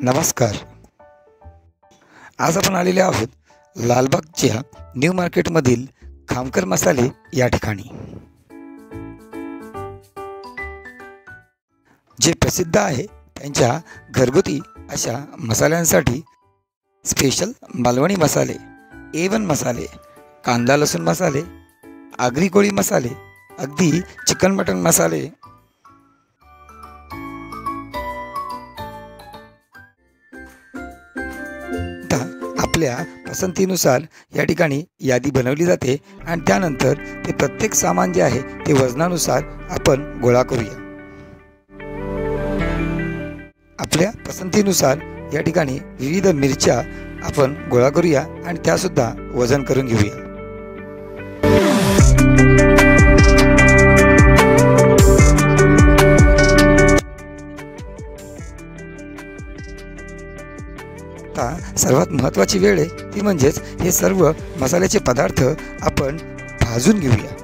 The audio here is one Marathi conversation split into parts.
नमस्कार. आज आपण आलेले आहोत लालबागच्या न्यू मार्केटमधील खामकर मसाले या ठिकाणी, जे प्रसिद्ध आहे त्यांच्या घरगुती अशा मसाल्यांसाठी. स्पेशल मालवणी मसाले, A1 मसाले, कांदा लसूण मसाले, आगरी कोळी मसाले, अगदी चिकन मटन मसाले, आपल्या पसंतीनुसार या ठिकाणी यादी बनवली जाते आणि त्यानंतर ते प्रत्येक सामान जे आहे ते वजनानुसार आपण गोळा करूया. आपल्या पसंतीनुसार या ठिकाणी विविध मिरच्या आपण गोळा करूया आणि त्यासुद्धा वजन करून घेऊया. सर्वात महत्त्वाची वेळ आहे ती म्हणजेच हे सर्व मसाल्याचे पदार्थ आपण भाजून घेऊया.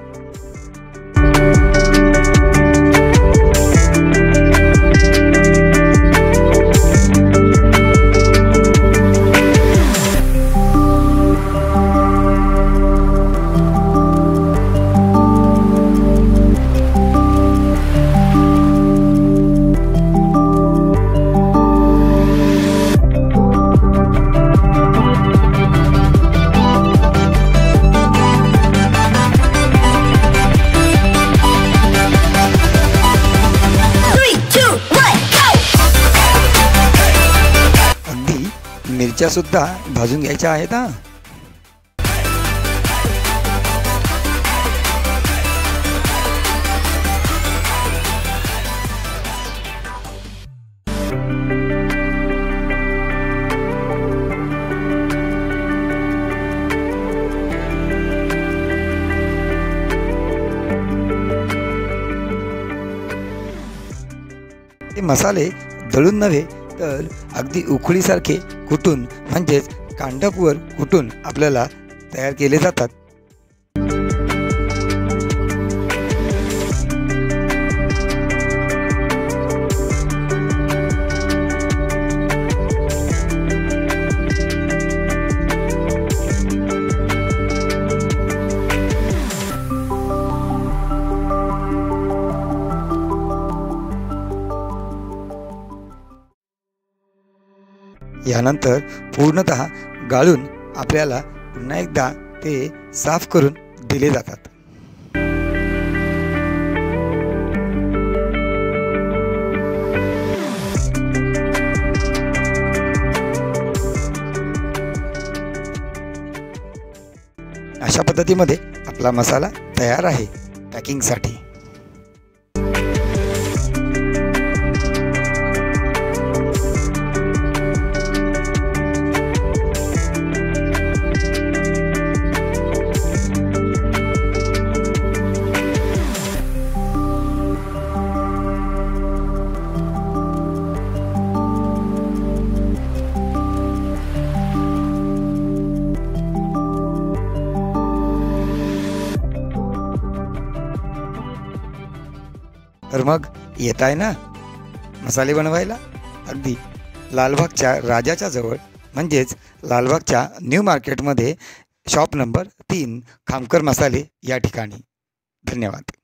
मिरच्या सुद्धा भाजून घ्यायच्या आहेत. हे मसाले दळून नव्हे तर अगदी उखळीसारखे कुटून म्हणजेच कांडपवर कुटून आपल्याला तयार केले जातात. यानंतर पूर्णतः गाळून आपल्याला पुन्हा एकदा ते साफ करून दिले जातात. अशा पद्धतीमध्ये आपला मसाला तयार आहे पॅकिंगसाठी. तर मग येत आहे ना मसाले बनवायला अगदी लालबागच्या राजाच्या जवळ, म्हणजेच लालबागच्या न्यू मार्केटमध्ये शॉप नंबर 3 खामकर मसाले या ठिकाणी. धन्यवाद.